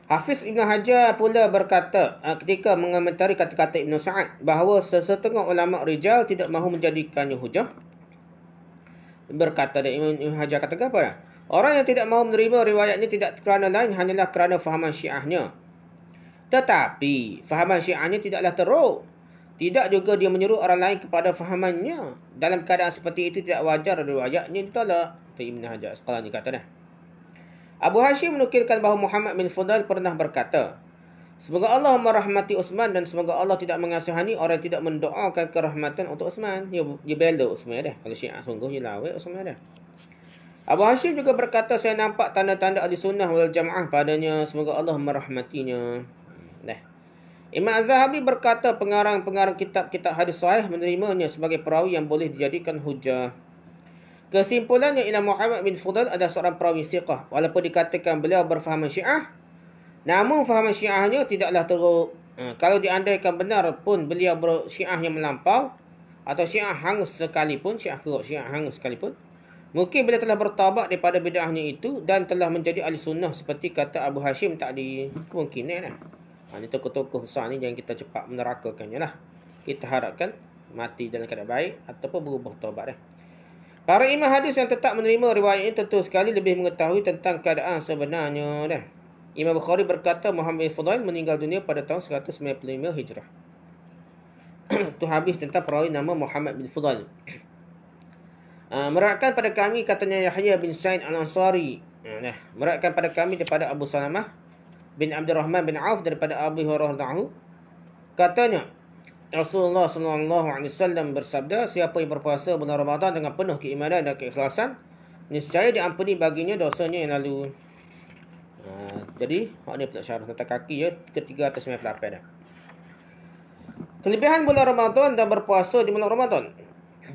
Hafiz Ibn Hajar pula berkata ketika mengomentari kata-kata Ibn Sa'ad bahawa sesetengah ulama rijal tidak mahu menjadikannya hujah. Berkata Imam Hajar kata apa dah? Orang yang tidak mahu menerima riwayatnya tidak kerana lain, hanyalah kerana fahaman Syiahnya. Tetapi fahaman Syiahnya tidaklah teruk. Tidak juga dia menyuruh orang lain kepada fahamannya. Dalam keadaan seperti itu tidak wajar riwayatnya ditolak. Ibn Hajar Asqalani kata dah. Abu Hashim menukilkan bahawa Muhammad bin Fudal pernah berkata, semoga Allah merahmati Uthman dan semoga Allah tidak mengasihani orang yang tidak mendoakan kerahmatan untuk Uthman. Dia bela Uthman dah. Kalau Syiah sungguh dia lawak Uthman dah. Abu Hashim juga berkata, saya nampak tanda-tanda ahli sunnah wal jamaah padanya. Semoga Allah merahmatinya. Dah. Imam Az-Zahabi berkata, pengarang-pengarang kitab-kitab hadis sahih menerimanya sebagai perawi yang boleh dijadikan hujah. Kesimpulannya, Imam Muhammad bin Fudal adalah seorang perawi siqah. Walaupun dikatakan beliau berfahaman Syiah, namun fahaman Syiahnya tidaklah teruk. Kalau diandaikan benar pun beliau bersyiah yang melampau, atau Syiah hangus sekalipun, Syiah keruk, Syiah hangus sekalipun, mungkin beliau telah bertaubat daripada bid'ahnya itu dan telah menjadi ahli sunnah seperti kata Abu Hashim tadi. Kemungkinan lah. Ini tokoh-tokoh besar ni jangan kita cepat menerakakannya lah. Kita harapkan mati dalam keadaan baik ataupun berubah taubat dah. Para imam hadis yang tetap menerima riwayat ini tentu sekali lebih mengetahui tentang keadaan sebenarnya dah. Imam Bukhari berkata Muhammad bin Fudal meninggal dunia pada tahun 195 Hijrah. Itu habis tentang perawi nama Muhammad bin Fudal. Meriwayatkan pada kami katanya Yahya bin Sa'id Al-Ansari. Meriwayatkan pada kami daripada Abu Salamah bin Abdurrahman bin Auf daripada Abu Hurairah radhiyallahu katanya Rasulullah SAW bersabda, siapa yang berpuasa bulan Ramadan dengan penuh keimanan dan keikhlasan, niscaya diampuni baginya dosanya yang lalu. Jadi hak ni pula syarah tentang kaki ya, ke-398 dah. Kelebihan bulan Ramadan dan berpuasa di bulan Ramadan.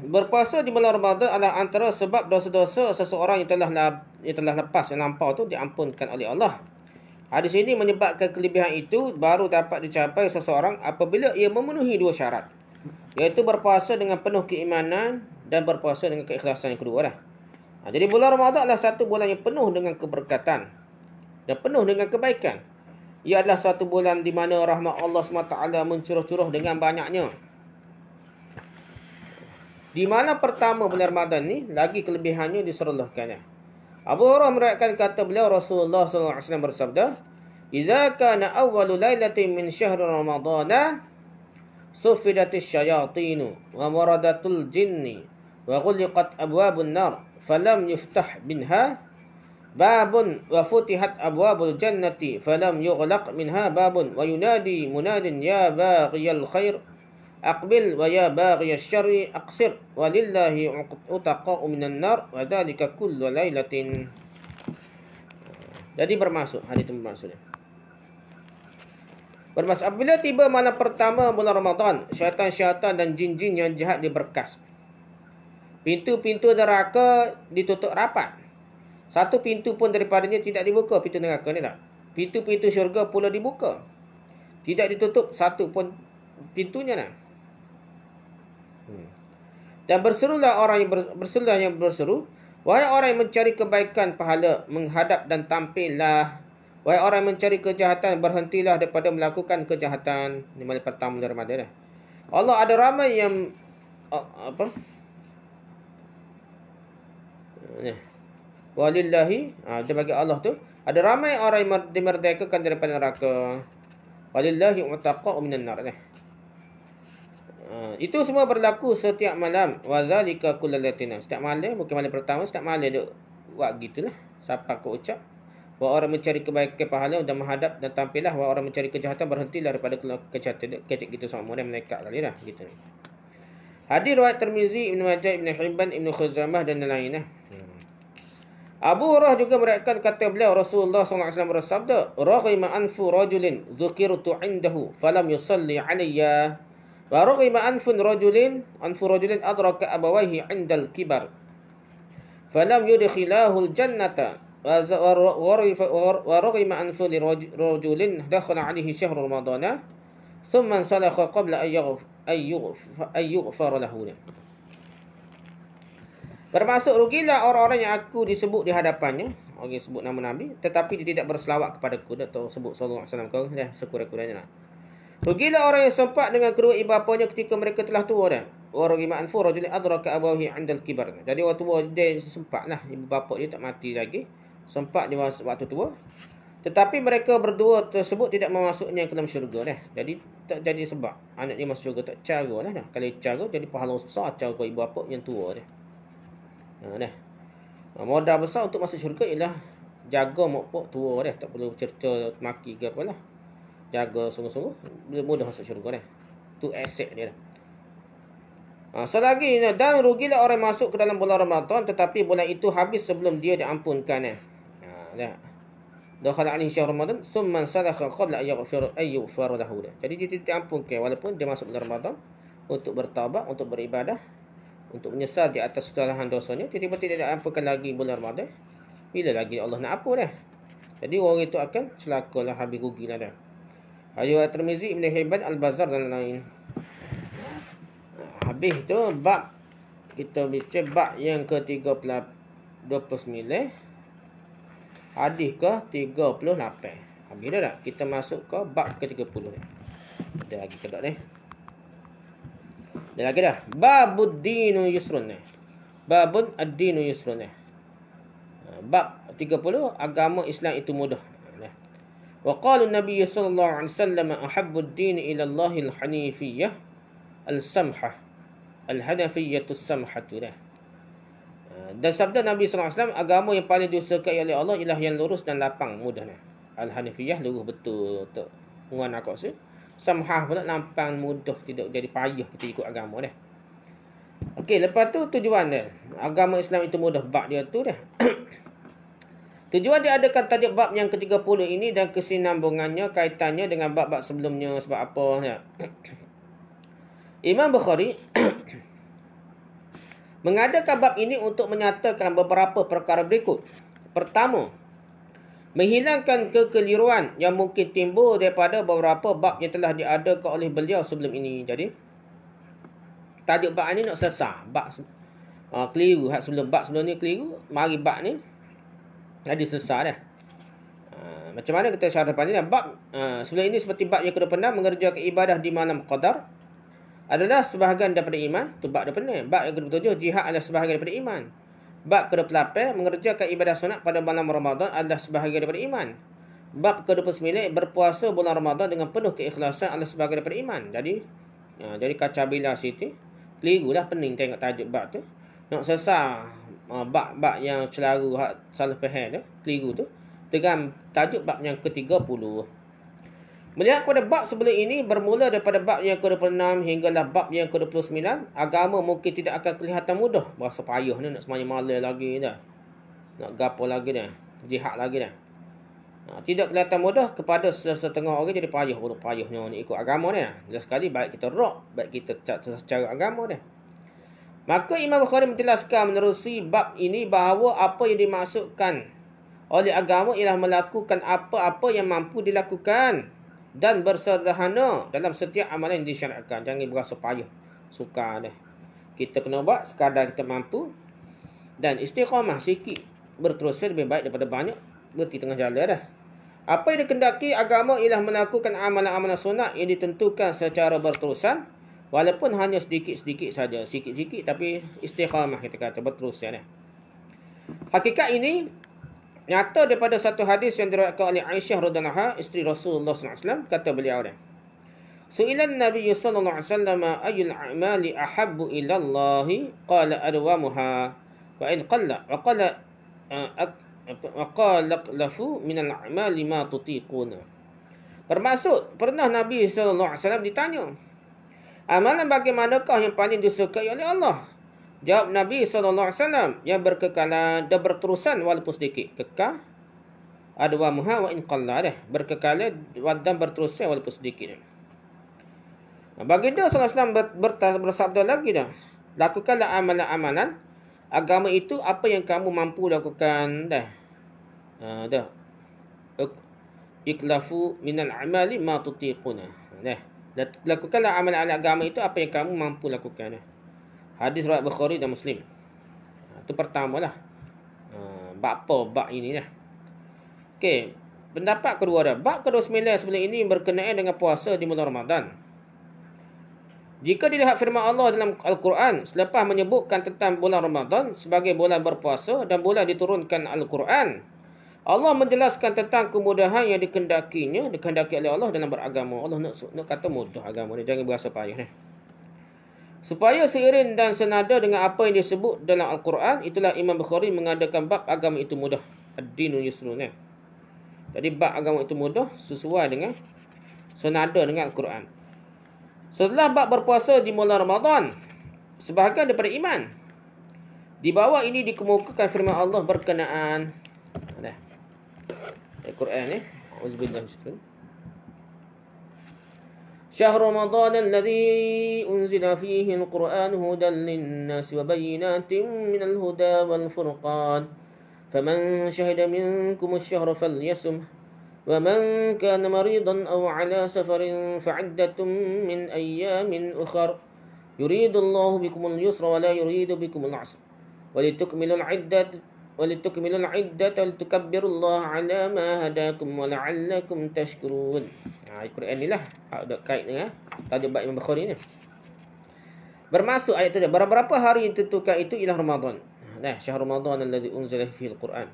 Berpuasa di bulan Ramadan adalah antara sebab dosa-dosa seseorang yang telah lepas yang lampau tu diampunkan oleh Allah. Hadis ini menyebabkan kelebihan itu baru dapat dicapai seseorang apabila ia memenuhi dua syarat, iaitu berpuasa dengan penuh keimanan dan berpuasa dengan keikhlasan yang kedua dah. Jadi bulan Ramadan adalah satu bulan yang penuh dengan keberkatan dan penuh dengan kebaikan. Ia adalah satu bulan di mana rahmat Allah SWT mencurah-curah dengan banyaknya. Di malam pertama bulan Ramadan ni lagi kelebihannya diserlahkan. Abu Hurairah meriwayatkan kata beliau Rasulullah SAW bersabda, "Idza kana awwalu lailatin min syahr Ramadhan, sufidatis syayatin wa maradatul jinni wa ghuliqat abwabun nar, falam yuftah minha babun wa futihat abwabul jannati falam yughlaq minha babun wa yunadi munadin ya baghiyal khair aqbil wa ya baghiyasy syarri aqsir walillahi utaqa'u minan nar wa dzalika kullu lailatin." Jadi bermaksud hadis itu bermaksud apabila tiba malam pertama bulan Ramadan, syaitan-syaitan dan jin-jin yang jahat diberkas. Pintu-pintu neraka ditutup rapat. Satu pintu pun daripadanya tidak dibuka, pintu neraka ni tak. Pintu-pintu syurga pula dibuka. Tidak ditutup satu pun pintunya nak. Dan berserulah orang yang berseru, wahai orang yang mencari kebaikan pahala, menghadap dan tampillah. Wahai orang yang mencari kejahatan, berhentilah daripada melakukan kejahatan. Ini malam pertama bulan Ramadan dah. Allah ada ramai yang walillahi, dia bagi Allah tu, ada ramai orang yang dimerdekakan daripada neraka. Walillahi utaqa'u minan nar. Itu semua berlaku setiap malam. Wa zalika kullu lailatin. Setiap malam, bukan malam pertama, setiap malam dia buat gitulah. Siapa kau ucap? Wa orang mencari kebaikan pahala dan menghadap dan tampillah. Wa orang mencari kejahatan berhentilah daripada kejahatan. Kecek gitu sama dia malaikat kali dah gitu. Hadis riwayat Tirmizi, Ibnu Majah, Ibnu Hibban, Ibnu Khuzaimah dan lain-lain. Abu Hurairah juga meriwayatkan kata beliau Rasulullah SAW bersabda, "Raghima anfu rajulin dzukirtu 'indahu falam yusalli 'alayya." Wa raghima anfu rajulin adraka abawayhi 'indal kibar falam yudkhilahu al-jannata. Wa raghima anfu rajulin dakhala 'alayhi syahr ramadana thumma salakha qabla an yughfar lahu. Bermaksud rugilah orang-orang yang aku disebut di hadapannya, orang yang sebut nama Nabi, tetapi dia tidak berselawat kepadaku atau sebut sallallahu alaihi wasallam, kau dah sekurang-kurangnya lah. Rugilah orang yang sempat dengan kedua ibu bapanya ketika mereka telah tua dah. wa ragima anfu rajulin adraka abawahi 'indal kibar. Jadi waktu tua dia sempatlah ibu bapa dia tak mati lagi. Sempat dia waktu tua. Tetapi mereka berdua tersebut tidak memasuknya ke dalam syurga dah. Jadi tak jadi sebab anak dia masuk syurga, tak cara lah dah. Kalau cara jadi pahala besar cara ibu bapa yang tua dah. Dah. Modal besar untuk masuk syurga ialah jaga mak pak tua dah, tak perlu cerca maki ke apalah. Jaga sungguh-sungguh, dia mudah masuk syurga dah. Tu aset dia dah. Selagi dan rugilah orang masuk ke dalam bulan Ramadan tetapi bulan itu habis sebelum dia diampunkan dah. Dakhala alaihi syahr Ramadan thumma salakha qabla an yaghfir lahu. Jadi dia tidak diampunkan walaupun dia masuk bulan Ramadan untuk bertaubat, untuk beribadah, untuk menyesal di atas kesalahan dosanya, tiba-tiba tidak diampunkan lagi bulan Ramadan. Bila lagi Allah nak ampun dah. Jadi orang itu akan celakalah, habis rugilah dah. Hadis Tirmizi, Ibn Hibban, Al-Bazzar dan lain. Habis tu bab kita baca bab yang ke-29 hadis ke-38. Habis dah tak? Kita masuk ke bab ke-30 ni. Ada lagi ke tak ni? Ada lagi dah. Babud dinu yusrun ni. Babun ad-dinu yusrun ni. Bab 30, agama Islam itu mudah. Wa qala an-nabiy sallallahu alaihi wasallam ahabbud din ila Allah al-hanifiyyah al-samhah. Al-hanafiyyatu as-samhatu dah. Dan sabda Nabi sallallahu alaihi wasallam, agama yang paling disukai oleh Allah ialah yang lurus dan lapang, mudah dah. Al-hanifiyah lurus betul tu. Orang nak rasa. Samhah pula lapang, mudah, tidak jadi payah kita ikut agama dah. Okey, lepas tu tujuan dia. Agama Islam itu mudah, bab dia tu dah. Tujuan dia adakan tajuk bab yang ke-30 ini dan kesinambungannya, kaitannya dengan bab-bab sebelumnya. Sebab apa ya? Imam Bukhari mengadakan bab ini untuk menyatakan beberapa perkara berikut. Pertama, menghilangkan kekeliruan yang mungkin timbul daripada beberapa bab yang telah diadakan oleh beliau sebelum ini. Jadi, tajuk bab ini nak selesai. Bab keliru. Bab sebelum ni keliru. Mari bab ni jadi selesai dah. Macam mana kita syarah depan ni? Bab sebelum ini seperti bab yang ke-26, mengerjakan ibadah di malam qadar adalah sebahagian daripada iman. Tu bab depan ni. Bab yang ke-27, jihad adalah sebahagian daripada iman. Bab ke-28, mengerjakan ibadah sunat pada malam Ramadan adalah sebahagian daripada iman. Bab ke-29, berpuasa bulan Ramadan dengan penuh keikhlasan adalah sebahagian daripada iman. Jadi kacabila situ kelirulah, pening tengok tajuk bab tu. Nak selesai bab-bab yang celaru, salah faham tu, keliru tu, dengan tajuk bab yang ke-30. Melihat kepada bab sebelum ini, bermula daripada bab yang ke-26 hinggalah bab yang ke-29, agama mungkin tidak akan kelihatan mudah. Berasa payah ni, nak semayang malam lagi dah. Nak gapo lagi dah. Jihad lagi dah. Tidak kelihatan mudah kepada setengah orang, jadi payah. Payahnya ni ikut agama ni. Jelas sekali, baik kita rock, baik kita secara agama dah. Maka Imam Bukhari menjelaskan menerusi bab ini bahawa apa yang dimaksudkan oleh agama ialah melakukan apa-apa yang mampu dilakukan dan bersederhana dalam setiap amalan yang disyariatkan. Jangan berasa payah, sukar dah. Kita kena buat sekadar kita mampu dan istiqamah sikit, berterusan lebih baik daripada banyak berhenti tengah jalan dah. Apa yang dikendaki agama ialah melakukan amalan-amalan sunat yang ditentukan secara berterusan, walaupun hanya sedikit-sedikit saja, sikit-sikit tapi istiqamah kita kata, berterusan dah. Hakikat ini nyata daripada satu hadis yang diriwayatkan oleh Aisyah radhiyallahu anha, isteri Rasulullah sallallahu alaihi wasallam, kata beliau dah. Su'ilan Nabi sallallahu alaihi wasallam ayyul a'mali ahabbu ila Allah, qala adwamuha wa in qalla wa qala lafu min al-a'mali ma tutiquna. Bermaksud, pernah Nabi sallallahu alaihi wasallam ditanya, amalan bagaimanakah yang paling disukai oleh Allah? Jawab Nabi SAW, yang berkekalan dan berterusan walaupun sedikit. Kekal, adwamuha wa in qalla dah. Berkekalan dan berterusan walaupun sedikit. Baginda SAW bersabda lagi dah. Lakukanlah amalan-amalan agama itu apa yang kamu mampu lakukan dah. Iklafu minal amali ma tutiquna. Dah. Lakukanlah amalan agama itu apa yang kamu mampu lakukan dah. Hadis riwayat Bukhari dan Muslim. Itu pertamalah. Bab apa? Bab ini dah. Okey. Pendapat kedua dah. Bab ke-29 sebelum ini berkenaan dengan puasa di bulan Ramadan. Jika dilihat firman Allah dalam Al-Quran selepas menyebutkan tentang bulan Ramadan sebagai bulan berpuasa dan bulan diturunkan Al-Quran, Allah menjelaskan tentang kemudahan yang dikehendaki oleh Allah dalam beragama. Allah nak kata mudah agama ni, jangan berasa payah. Supaya seiring dan senada dengan apa yang disebut dalam Al-Quran, itulah Imam Bukhari mengadakan bab agama itu mudah. Ad-dinu yusrun. Jadi bab agama itu mudah sesuai dengan senada dengan Al-Quran. Setelah bab berpuasa di bulan Ramadan, sebahagian daripada iman. Di bawah ini dikemukakan firman Allah berkenaan Al-Quran ni. Auzubillahi minasyaitanir rajim. Syahr Ramadan alladhi unzila fihi al-Quran hudan lin-nas wa bayyinatin minal huda wal furqan. Faman shahida minkum ash-shahra falyasum. ومن كان مريضا أو على سفر فعدة من أيام أخر يريد الله بكم اليسر ولا يريد بكم العسر ولتكملوا العدة ولتكبروا الله على ما هداكم ولعلكم تشكرون. Al-Quran ni lah ada kait dengan tajuk bab Imam Bukhari ni. Bermaksud ayat tadi, berapa hari yang ditentukan itu ialah Ramadan. Syahr Ramadan alladhi unzila fihi al-Quran.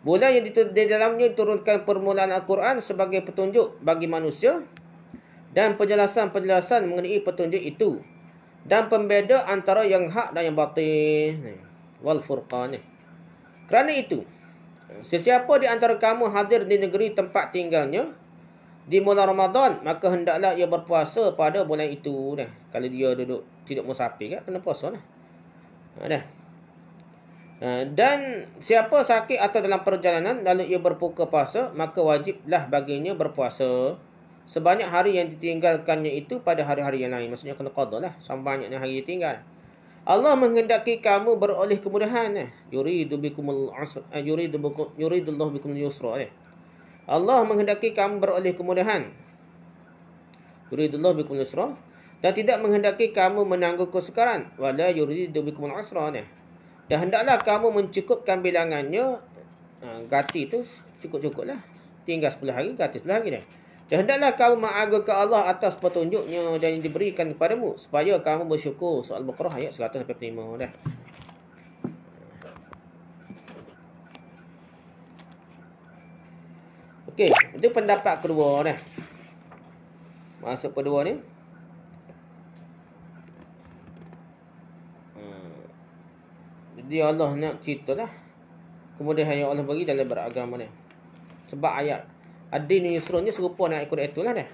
Bulan yang di dalamnya diturunkan permulaan Al-Quran sebagai petunjuk bagi manusia dan penjelasan-penjelasan mengenai petunjuk itu dan pembeda antara yang hak dan yang batil. Wal furqan. Kerana itu, sesiapa di antara kamu hadir di negeri tempat tinggalnya di bulan Ramadan, maka hendaklah ia berpuasa pada bulan itu. Kalau dia duduk tidak musafir kan, kena puasa lah. Dan siapa sakit atau dalam perjalanan lalu ia berbuka puasa, maka wajiblah baginya berpuasa sebanyak hari yang ditinggalkannya itu pada hari-hari yang lain. Maksudnya kena qada lah sama banyaknya hari ditinggal. Allah menghendaki kamu beroleh kemudahan. Yuridullahu bikumul yusra. Allah menghendaki kamu beroleh kemudahan. Yuridullahu bikumul yusra, dan tidak menghendaki kamu menanggung kesukaran. Wala yuridu bikumul usra. Dan hendaklah kamu mencukupkan bilangannya. Gati tu cukup-cukup lah. Tinggal 10 hari, gati 10 hari dah. Dan hendaklah kamu mengagungkan Allah atas petunjuknya dan yang diberikan kepadamu, supaya kamu bersyukur. Soal Baqarah ayat 145 dah. Okey, itu pendapat kedua dah. Masuk kedua ni. Jadi Allah nak cerita lah kemudahan yang Allah bagi dalam beragama ni. Sebab ayat ad-din yusrun ni serupa dengan ayat itu lah dah.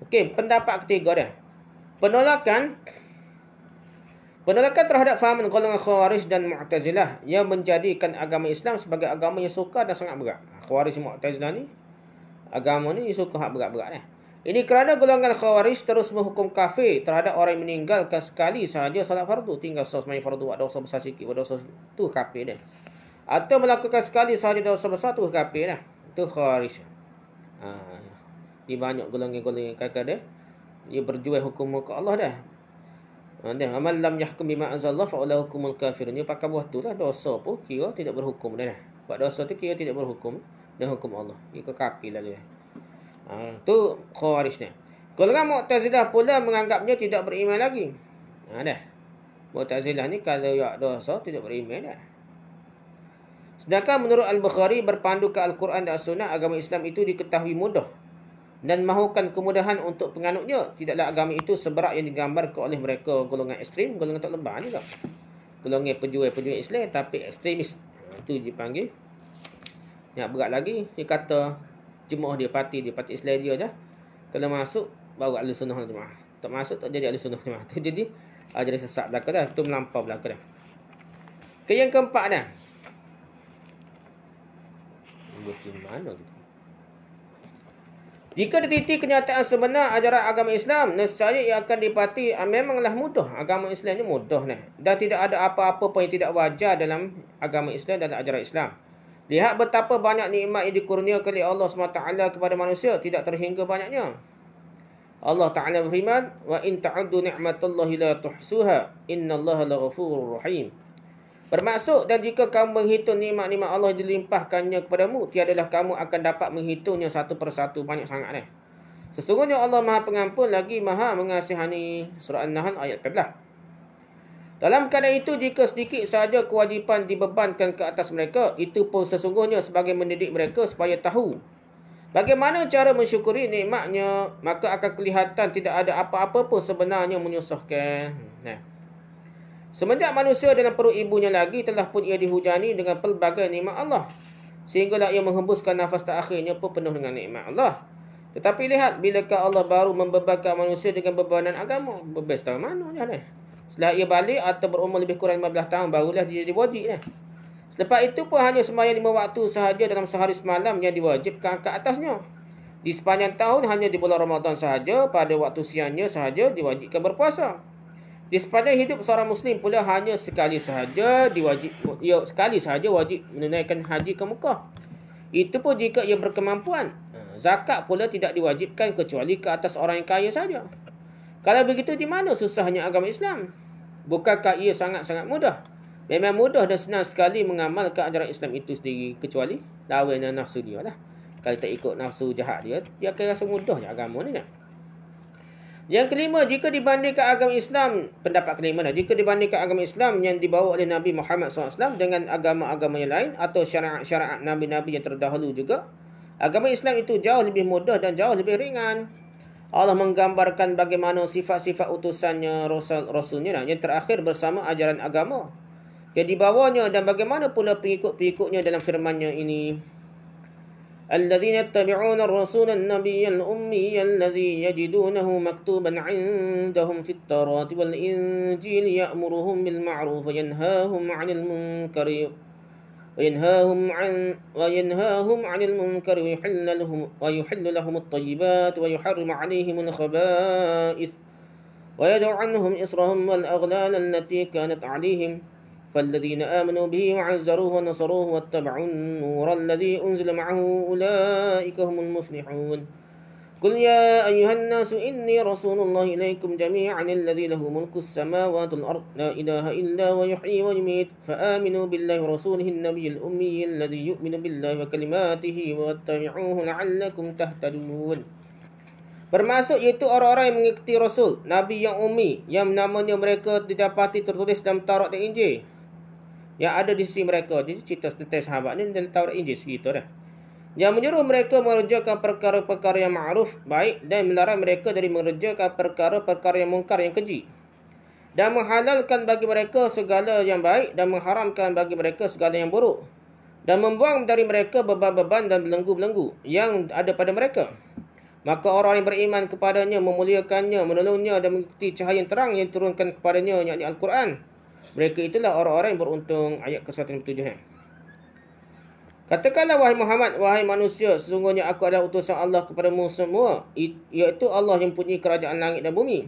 Okey, pendapat ketiga dah. Penolakan terhadap fahaman golongan Khawarij dan Mu'tazilah yang menjadikan agama Islam sebagai agama yang sukar dan sangat berat. Khawarij dan Mu'tazilah ni agama ni suka hak berat-berat dah. Ini kerana golongan Khawarij terus menghukum kafir terhadap orang yang meninggalkan sekali sahaja salat fardu, tinggal sembahyang fardu buat dosa besar sikit, buat dosa tu kafir dah. Atau melakukan sekali sahaja dosa besar tu kafir dah. Itu Khawarij. Di banyak golongan-golongan kakak dia, dia berjual hukum muka Allah dah. Dan amal lam yahkum bima anzalallah fa ula hukumul kafirun. Dia pakai buah tu lah, dosa pun kira tidak berhukum dah. Buat dosa tu kira tidak berhukum dan hukum Allah. Dia kafir lah dia. Tu Khawarij ni. Golongan Mu'tazilah pula menganggapnya tidak beriman lagi. Dah. Mu'tazilah ni kalau buat dosa tidak beriman dah. Sedangkan menurut Al-Bukhari berpandu ke Al-Quran dan Sunnah, agama Islam itu diketahui mudah dan mahukan kemudahan untuk penganutnya. Tidaklah agama itu seberat yang digambarkan oleh mereka golongan ekstrim, golongan tak lebah ni tak. Golongan pejuang Islam tapi ekstremis. Itu dipanggil. Yang berat lagi, dia kata jemaah dia, parti Islam dia dah. Kalau masuk, baru ahli sunnah wal jemaah. Tak masuk, tak jadi ahli sunnah wal jemaah. Tu jadi, jadi sesat belaka dah. Tu melampau belaka dah. Okay, yang keempat dah. Mana tu? Jika dititi kenyataan sebenar ajaran agama Islam, nescaya ia akan dipati memanglah mudah. Agama Islam ni mudah dah. Dan tidak ada apa-apa pun yang tidak wajar dalam agama Islam dan ajaran Islam. Lihat betapa banyak nikmat yang dikurniakan oleh Allah SWT kepada manusia, tidak terhingga banyaknya. Allah Ta'ala berfirman, wa in ta'uddu ni'matallahi la tuhsuha, innallaha laghafurur rahim. Bermaksud, dan jika kamu menghitung nikmat-nikmat Allah dilimpahkannya kepadamu, tiadalah kamu akan dapat menghitungnya satu persatu, banyak sangat dah. Sesungguhnya Allah Maha Pengampun lagi Maha Mengasihani. Surah An-Nahl ayat 14. Dalam keadaan itu, jika sedikit sahaja kewajipan dibebankan ke atas mereka, itu pun sesungguhnya sebagai mendidik mereka supaya tahu bagaimana cara mensyukuri nikmatnya, maka akan kelihatan tidak ada apa-apa pun sebenarnya menyusahkan. Semenjak manusia dalam perut ibunya lagi, telah pun ia dihujani dengan pelbagai nikmat Allah, sehinggalah ia menghembuskan nafas terakhirnya pun penuh dengan nikmat Allah. Tetapi lihat, bilakah Allah baru membebankan manusia dengan bebanan agama? Bebas tahun mana dah ni? Setelah ia balik atau berumur lebih kurang 15 tahun, barulah dia jadi wajib ni. Selepas itu pun hanya sembahyang 5 waktu sahaja dalam sehari semalam yang diwajibkan ke atasnya. Di sepanjang tahun hanya di bulan Ramadan sahaja, pada waktu siangnya sahaja diwajibkan berpuasa. Di sepanjang hidup seorang Muslim pula hanya sekali sahaja wajib menunaikan haji ke Mekah. Itu pun jika ia berkemampuan. Zakat pula tidak diwajibkan kecuali ke atas orang yang kaya saja. Kalau begitu, di mana susahnya agama Islam? Bukankah ia sangat-sangat mudah? Memang mudah dan senang sekali mengamalkan ajaran Islam itu sendiri, kecuali lawan nafsu dia lah. Kalau tak ikut nafsu jahat dia akan rasa mudah je agama ni. Yang kelima, jika dibandingkan agama Islam, pendapat kelima dah, jika dibandingkan agama Islam yang dibawa oleh Nabi Muhammad SAW dengan agama-agama yang lain atau syariat-syariat Nabi-Nabi yang terdahulu juga, agama Islam itu jauh lebih mudah dan jauh lebih ringan. Allah menggambarkan bagaimana sifat-sifat utusannya, Rasulnya yang terakhir bersama ajaran agama yang dibawanya, dan bagaimana pula pengikut-pengikutnya dalam firman-Nya ini. الذين يتبعون الرسول النبي الأمي الذي يجدونه مكتوبا عندهم في التوراة والإنجيل يأمرهم بالمعروف وينهاهم عن المنكر ويحل لهم الطيبات ويحرم عليهم الخبائث ويدع عنهم إصرهم والأغلال التي كانت عليهم فالذين آمنوا به وعزروه ونصروه واتبعوا النور الذي أنزل معه أولئك هم المفلحون قل يا أيها الناس إني رسول الله إليكم جميعا الذي له ملك السماوات والأرض لا إله إلا هو يحيي ويميت فآمنوا بالله ورسوله النبي الأمي الذي يؤمن بالله وكلماته واتبعوه لعلكم تهتدون. Bermaksud iaitu orang-orang yang mengikuti Rasul, Nabi yang ummi, yang namanya mereka didapati tertulis dalam Taurat dan Injil, yang ada di sisi mereka. Jadi cerita tentang sahabat ni dalam Taurat Injil segitu dah. Yang menyuruh mereka mengerjakan perkara-perkara yang ma'ruf, baik, dan melarang mereka dari mengerjakan perkara-perkara yang mungkar, yang keji. Dan menghalalkan bagi mereka segala yang baik dan mengharamkan bagi mereka segala yang buruk. Dan membuang dari mereka beban-beban dan belenggu-belenggu yang ada pada mereka. Maka orang yang beriman kepadanya, memuliakannya, menolongnya dan mengikuti cahaya yang terang yang diturunkan kepadanya, yakni Al-Quran. Mereka itulah orang-orang yang beruntung. Ayat ke-107. Katakanlah, wahai Muhammad, wahai manusia, sesungguhnya aku adalah utusan Allah kepadamu semua, iaitu Allah yang punya kerajaan langit dan bumi.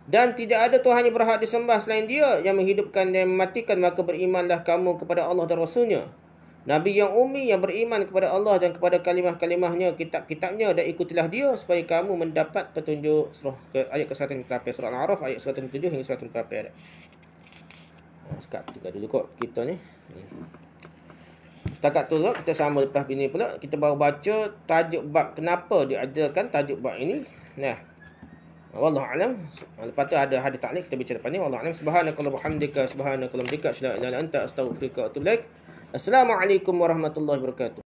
Dan tidak ada Tuhan yang berhak disembah selain Dia, yang menghidupkan dan mematikan. Maka berimanlah kamu kepada Allah dan Rasulnya, Nabi yang ummi yang beriman kepada Allah dan kepada kalimah-kalimahnya, kitab-kitabnya, dan ikutilah Dia supaya kamu mendapat petunjuk. Ayat ke-148 surah Al-A'raf, ayat 107 hingga 148. Sekat tukar dulu kot kita ni. Setakat tu kita sama lepas ini pula. Kita baru baca tajuk bab, kenapa diajarkan tajuk bab ini. Nah, wallahu alam. Lepas tu ada hadis ta'liq, kita bicara depan ni. Wallahu alam. Subhanakallahumma bihamdika, subhanakallahumma bihamdika, asyhadu an la ilaha illa anta, astaghfiruka wa atubu ilaik. Assalamualaikum warahmatullahi wabarakatuh.